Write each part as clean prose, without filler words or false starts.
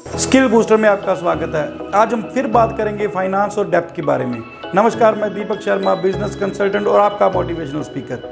Skill booster में आपका स्वागत है। आज हम फिर बात करेंगे फाइनेंस और डेप्थ के बारे में। नमस्कार, मैं दीपक शर्मा, बिजनेस कंसल्टेंट और आपका मोटिवेशनल स्पीकर।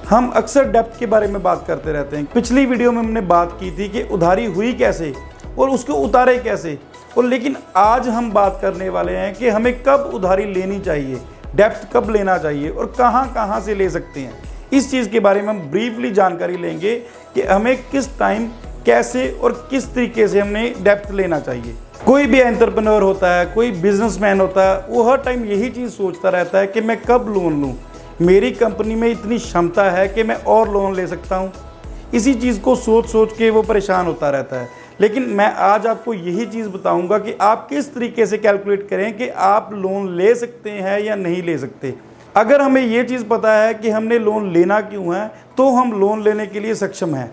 हम अक्सर डेप्थ के बारे में बात करते रहते हैं। पिछली वीडियो में हमने बात की थी कि उधारी हुई कैसे और उसको उतारे कैसे, और लेकिन आज हम बात करने वाले हैं कि हमें कब उधारी लेनी चाहिए, डेप्थ कब लेना चाहिए और कहां से ले सकते हैं। इस चीज़ के बारे में हम ब्रीफली जानकारी लेंगे कि हमें किस टाइम, कैसे और किस तरीके से हमने डेप्थ लेना चाहिए। कोई भी एंटरप्रेन्योर होता है, कोई बिजनेसमैन होता है, वो हर टाइम यही चीज़ सोचता रहता है कि मैं कब लोन लूँ, मेरी कंपनी में इतनी क्षमता है कि मैं और लोन ले सकता हूँ। इसी चीज़ को सोच के वो परेशान होता रहता है। लेकिन मैं आज आपको यही चीज़ बताऊंगा कि आप किस तरीके से कैलकुलेट करें कि आप लोन ले सकते हैं या नहीं ले सकते। अगर हमें ये चीज़ पता है कि हमने लोन लेना क्यों है, तो हम लोन लेने के लिए सक्षम हैं।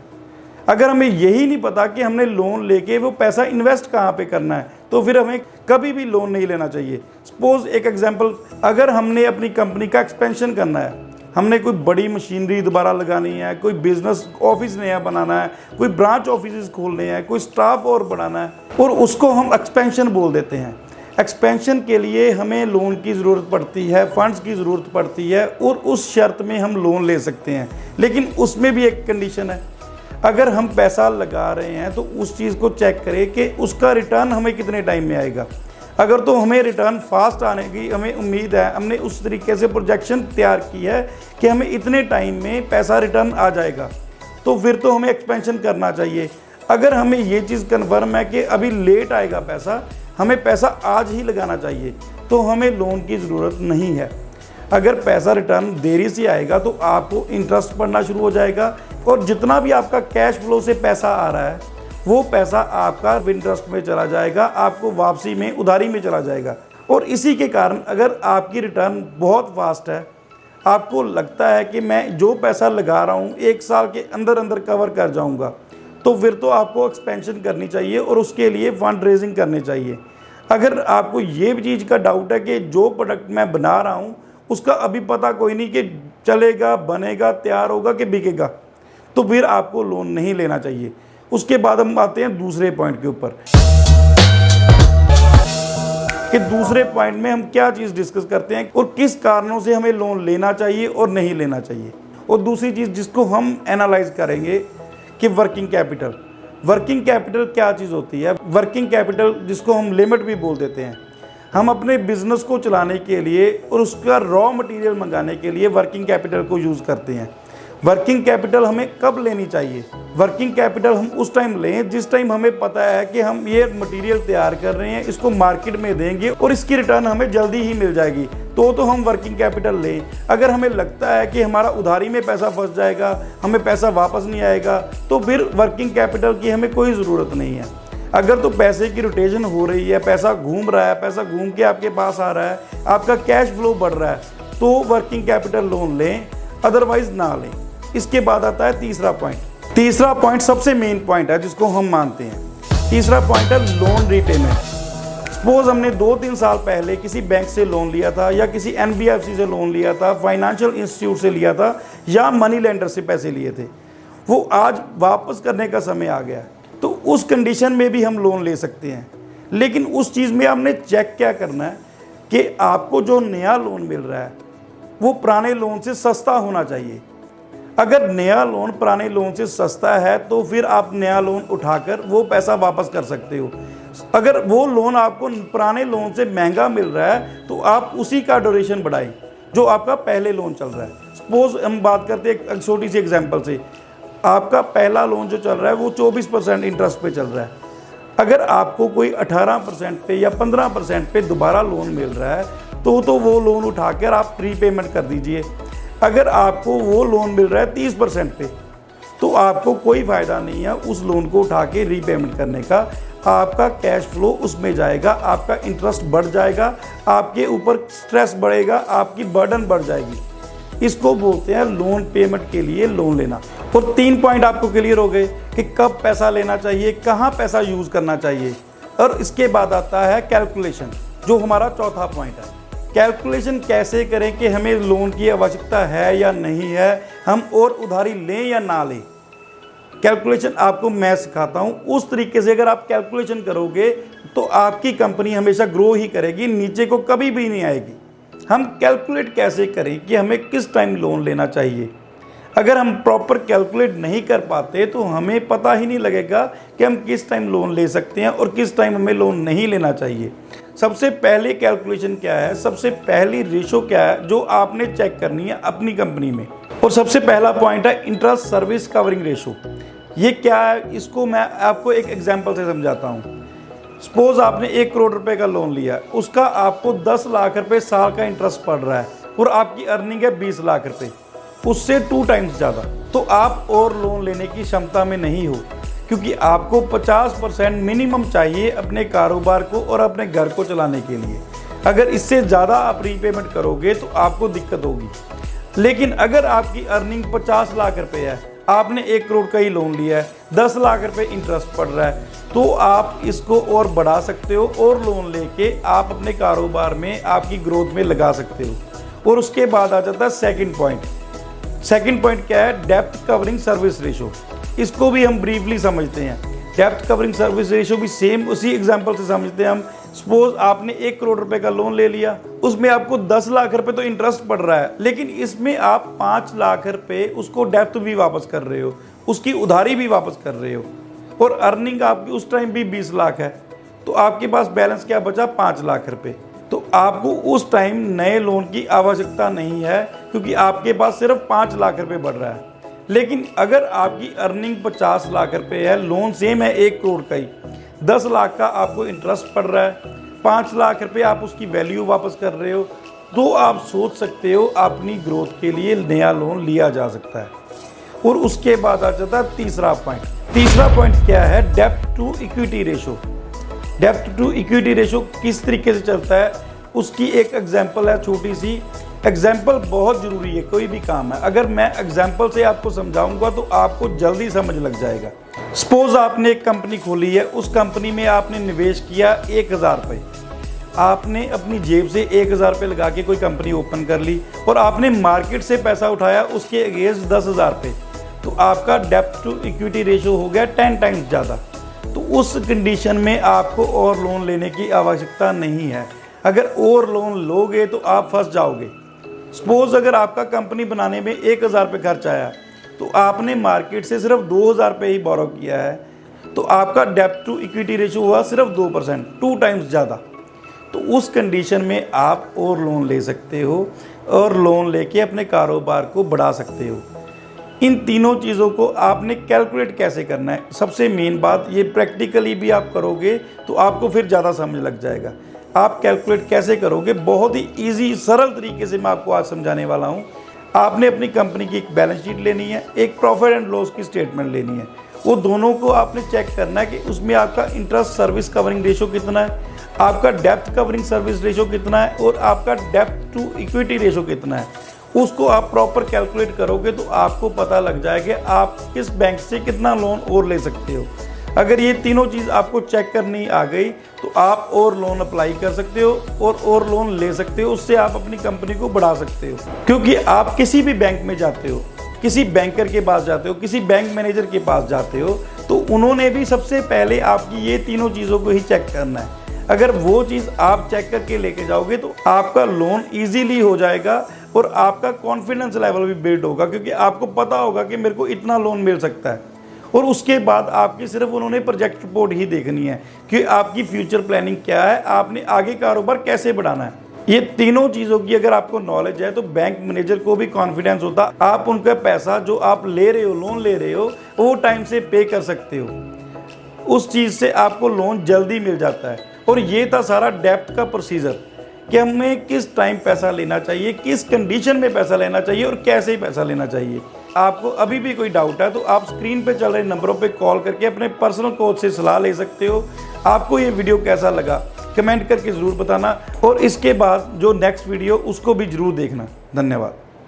अगर हमें यही नहीं पता कि हमने लोन लेके वो पैसा इन्वेस्ट कहाँ पे करना है, तो फिर हमें कभी भी लोन नहीं लेना चाहिए। सपोज एक एग्जांपल, अगर हमने अपनी कंपनी का एक्सपेंशन करना है, हमने कोई बड़ी मशीनरी दोबारा लगानी है, कोई बिजनेस ऑफिस नया बनाना है, कोई ब्रांच ऑफिस खोलने हैं, कोई स्टाफ और बढ़ाना है, और उसको हम एक्सपेंशन बोल देते हैं। एक्सपेंशन के लिए हमें लोन की ज़रूरत पड़ती है, फंड्स की ज़रूरत पड़ती है, और उस शर्त में हम लोन ले सकते हैं। लेकिन उसमें भी एक कंडीशन है, अगर हम पैसा लगा रहे हैं तो उस चीज़ को चेक करें कि उसका रिटर्न हमें कितने टाइम में आएगा। अगर तो हमें रिटर्न फास्ट आने की हमें उम्मीद है, हमने उस तरीके से प्रोजेक्शन तैयार की है कि हमें इतने टाइम में पैसा रिटर्न आ जाएगा, तो फिर तो हमें एक्सपेंशन करना चाहिए। अगर हमें ये चीज़ कन्फर्म है कि अभी लेट आएगा पैसा, हमें पैसा आज ही लगाना चाहिए, तो हमें लोन की ज़रूरत नहीं है। अगर पैसा रिटर्न देरी से आएगा तो आपको इंटरेस्ट पड़ना शुरू हो जाएगा, और जितना भी आपका कैश फ्लो से पैसा आ रहा है वो पैसा आपका इंटरेस्ट में चला जाएगा, आपको वापसी में, उधारी में चला जाएगा। और इसी के कारण अगर आपकी रिटर्न बहुत फास्ट है, आपको लगता है कि मैं जो पैसा लगा रहा हूँ 1 साल के अंदर अंदर कवर कर जाऊँगा, तो फिर तो आपको एक्सपेंशन करनी चाहिए और उसके लिए फंड रेजिंग करनी चाहिए। अगर आपको ये चीज़ का डाउट है कि जो प्रोडक्ट मैं बना रहा हूँ उसका अभी पता कोई नहीं कि चलेगा, बनेगा, तैयार होगा कि बिकेगा, तो फिर आपको लोन नहीं लेना चाहिए। उसके बाद हम आते हैं दूसरे पॉइंट के ऊपर कि दूसरे पॉइंट में हम क्या चीज़ डिस्कस करते हैं और किस कारणों से हमें लोन लेना चाहिए और नहीं लेना चाहिए। और दूसरी चीज़ जिसको हम एनालाइज करेंगे कि वर्किंग कैपिटल। वर्किंग कैपिटल क्या चीज़ होती है? वर्किंग कैपिटल जिसको हम लिमिट भी बोल देते हैं। हम अपने बिजनेस को चलाने के लिए और उसका रॉ मटेरियल मंगाने के लिए वर्किंग कैपिटल को यूज़ करते हैं। वर्किंग कैपिटल हमें कब लेनी चाहिए? वर्किंग कैपिटल हम उस टाइम लें जिस टाइम हमें पता है कि हम ये मटेरियल तैयार कर रहे हैं, इसको मार्केट में देंगे और इसकी रिटर्न हमें जल्दी ही मिल जाएगी, तो हम वर्किंग कैपिटल लें। अगर हमें लगता है कि हमारा उधारी में पैसा फंस जाएगा, हमें पैसा वापस नहीं आएगा, तो फिर वर्किंग कैपिटल की हमें कोई ज़रूरत नहीं है। अगर तो पैसे की रोटेशन हो रही है, पैसा घूम रहा है, पैसा घूम के आपके पास आ रहा है, आपका कैश फ्लो बढ़ रहा है, तो वर्किंग कैपिटल लोन लें, अदरवाइज ना लें। इसके बाद आता है तीसरा पॉइंट। तीसरा पॉइंट सबसे मेन पॉइंट है जिसको हम मानते हैं। तीसरा पॉइंट है लोन रीपेमेंट। सपोज हमने 2-3 साल पहले किसी बैंक से लोन लिया था, या किसी NBFC से लोन लिया था, फाइनेंशियल इंस्टीट्यूट से लिया था, या मनी लेंडर से पैसे लिए थे, वो आज वापस करने का समय आ गया, तो उस कंडीशन में भी हम लोन ले सकते हैं। लेकिन उस चीज़ में हमने चेक क्या करना है कि आपको जो नया लोन मिल रहा है वो पुराने लोन से सस्ता होना चाहिए। अगर नया लोन पुराने लोन से सस्ता है तो फिर आप नया लोन उठाकर वो पैसा वापस कर सकते हो। अगर वो लोन आपको पुराने लोन से महंगा मिल रहा है तो आप उसी का ड्यूरेशन बढ़ाएं जो आपका पहले लोन चल रहा है। सपोज हम बात करते हैं एक छोटी सी एग्जांपल से, आपका पहला लोन जो चल रहा है वो 24% इंटरेस्ट पे चल रहा है। अगर आपको कोई 18% पे या 15% पे दोबारा लोन मिल रहा है तो वो लोन उठाकर आप प्रीपेमेंट कर दीजिए। अगर आपको वो लोन मिल रहा है 30% पे, तो आपको कोई फ़ायदा नहीं है उस लोन को उठा के रीपेमेंट करने का। आपका कैश फ्लो उसमें जाएगा, आपका इंटरेस्ट बढ़ जाएगा, आपके ऊपर स्ट्रेस बढ़ेगा, आपकी बर्डन बढ़ जाएगी। इसको बोलते हैं लोन पेमेंट के लिए लोन लेना। और 3 पॉइंट आपको क्लियर हो गए कि कब पैसा लेना चाहिए, कहाँ पैसा यूज़ करना चाहिए। और इसके बाद आता है कैलकुलेशन। जो हमारा चौथा पॉइंट है। कैलकुलेशन कैसे करें कि हमें लोन की आवश्यकता है या नहीं है, हम और उधारी लें या ना लें। कैलकुलेशन आपको मैं सिखाता हूं। उस तरीके से अगर आप कैलकुलेशन करोगे तो आपकी कंपनी हमेशा ग्रो ही करेगी, नीचे को कभी भी नहीं आएगी। हम कैलकुलेट कैसे करें कि हमें किस टाइम लोन लेना चाहिए। अगर हम प्रॉपर कैलकुलेट नहीं कर पाते तो हमें पता ही नहीं लगेगा कि हम किस टाइम लोन ले सकते हैं और किस टाइम हमें लोन नहीं लेना चाहिए। सबसे पहले कैलकुलेशन क्या है, सबसे पहली रेशो क्या है जो आपने चेक करनी है अपनी कंपनी में, और सबसे पहला पॉइंट है इंटरेस्ट सर्विस कवरिंग रेशो। ये क्या है, इसको मैं आपको एक एग्जांपल से समझाता हूँ। सपोज आपने 1 करोड़ रुपए का लोन लिया, उसका आपको 10 लाख रुपए साल का इंटरेस्ट पड़ रहा है और आपकी अर्निंग है 20 लाख रुपए, उससे 2 टाइम्स ज़्यादा। तो आप और लोन लेने की क्षमता में नहीं हो, क्योंकि आपको 50% मिनिमम चाहिए अपने कारोबार को और अपने घर को चलाने के लिए। अगर इससे ज़्यादा आप रीपेमेंट करोगे तो आपको दिक्कत होगी। लेकिन अगर आपकी अर्निंग 50 लाख रुपए है, आपने 1 करोड़ का ही लोन लिया है, 10 लाख रुपए इंटरेस्ट पड़ रहा है, तो आप इसको और बढ़ा सकते हो और लोन लेके आप अपने कारोबार में आपकी ग्रोथ में लगा सकते हो। और उसके बाद आ जाता है सेकंड पॉइंट। सेकंड पॉइंट क्या है, डेप्थ कवरिंग सर्विस रेशो। इसको भी हम ब्रीफली समझते हैं। डेप्थ कवरिंग सर्विस रेशो भी सेम उसी एग्जांपल से समझते हैं हम। सपोज आपने 1 करोड़ रुपए का लोन ले लिया, उसमें आपको 10 लाख रुपए तो इंटरेस्ट पड़ रहा है, लेकिन इसमें आप 5 लाख रुपए उसको डेप्थ भी वापस कर रहे हो, उसकी उधारी भी वापस कर रहे हो, और अर्निंग आपकी उस टाइम भी 20 लाख है, तो आपके पास बैलेंस क्या बचा, 5 लाख रुपए। तो आपको उस टाइम नए लोन की आवश्यकता नहीं है, क्योंकि आपके पास सिर्फ 5 लाख रुपए बढ़ रहा है। लेकिन अगर आपकी अर्निंग 50 लाख रुपए है, लोन सेम है 1 करोड़ का ही, 10 लाख का आपको इंटरेस्ट पड़ रहा है, 5 लाख रुपए आप उसकी वैल्यू वापस कर रहे हो, तो आप सोच सकते हो अपनी ग्रोथ के लिए नया लोन लिया जा सकता है। और उसके बाद आ जाता है तीसरा पॉइंट। तीसरा पॉइंट क्या है, डेब्ट टू इक्विटी रेशो। डेब्ट टू इक्विटी रेशो किस तरीके से चलता है, उसकी एक एग्जांपल है, छोटी सी एग्जाम्पल बहुत ज़रूरी है कोई भी काम है। अगर मैं एग्जाम्पल से आपको समझाऊंगा तो आपको जल्दी समझ लग जाएगा। सपोज आपने एक कंपनी खोली है, उस कंपनी में आपने निवेश किया 1000 रुपये। आपने अपनी जेब से 1000 रुपये लगा के कोई कंपनी ओपन कर ली और आपने मार्केट से पैसा उठाया उसके अगेंस्ट 10,000 रुपये, तो आपका डेब्ट टू इक्विटी रेशो हो गया 10 टाइम्स ज़्यादा। तो उस कंडीशन में आपको और लोन लेने की आवश्यकता नहीं है। अगर और लोन लोगे तो आप फंस जाओगे। सपोज अगर आपका कंपनी बनाने में 1000 रुपये खर्च आया, तो आपने मार्केट से सिर्फ 2000 रुपये ही बोरो किया है, तो आपका डेब्ट टू इक्विटी रेशो हुआ सिर्फ 2%, 2 टाइम्स ज़्यादा। तो उस कंडीशन में आप और लोन ले सकते हो और लोन लेके अपने कारोबार को बढ़ा सकते हो। इन तीनों चीज़ों को आपने कैलकुलेट कैसे करना है, सबसे मेन बात ये प्रैक्टिकली भी आप करोगे तो आपको फिर ज़्यादा समझ लग जाएगा। आप कैलकुलेट कैसे करोगे, बहुत ही इजी सरल तरीके से मैं आपको आज समझाने वाला हूँ। आपने अपनी कंपनी की एक बैलेंस शीट लेनी है, एक प्रॉफिट एंड लॉस की स्टेटमेंट लेनी है। वो दोनों को आपने चेक करना है कि उसमें आपका इंटरेस्ट सर्विस कवरिंग रेशो कितना है, आपका डेप्थ कवरिंग सर्विस रेशो कितना है और आपका डेप्थ टू इक्विटी रेशो कितना है। उसको आप प्रॉपर कैलकुलेट करोगे तो आपको पता लग जाएगा आप किस बैंक से कितना लोन और ले सकते हो। अगर ये तीनों चीज़ आपको चेक करनी आ गई तो आप और लोन अप्लाई कर सकते हो और लोन ले सकते हो। उससे आप अपनी कंपनी को बढ़ा सकते हो, क्योंकि आप किसी भी बैंक में जाते हो, किसी बैंकर के पास जाते हो, किसी बैंक मैनेजर के पास जाते हो, तो उन्होंने भी सबसे पहले आपकी ये तीनों चीज़ों को ही चेक करना है। अगर वो चीज़ आप चेक करके लेके जाओगे तो आपका लोन ईजीली हो जाएगा और आपका कॉन्फिडेंस लेवल भी बिल्ड होगा, क्योंकि आपको पता होगा कि मेरे को इतना लोन मिल सकता है। और उसके बाद आपकी सिर्फ उन्होंने प्रोजेक्ट रिपोर्ट ही देखनी है कि आपकी फ्यूचर प्लानिंग क्या है, आपने आगे कारोबार कैसे बढ़ाना है। ये तीनों चीज़ों की अगर आपको नॉलेज है तो बैंक मैनेजर को भी कॉन्फिडेंस होता, आप उनका पैसा जो आप ले रहे हो, लोन ले रहे हो, वो टाइम से पे कर सकते हो। उस चीज़ से आपको लोन जल्दी मिल जाता है। और ये था सारा डेप्थ का प्रोसीजर कि हमें किस टाइम पैसा लेना चाहिए, किस कंडीशन में पैसा लेना चाहिए और कैसे पैसा लेना चाहिए। आपको अभी भी कोई डाउट है तो आप स्क्रीन पे चल रहे नंबरों पे कॉल करके अपने पर्सनल कोच से सलाह ले सकते हो। आपको ये वीडियो कैसा लगा कमेंट करके ज़रूर बताना, और इसके बाद जो नेक्स्ट वीडियो उसको भी ज़रूर देखना। धन्यवाद।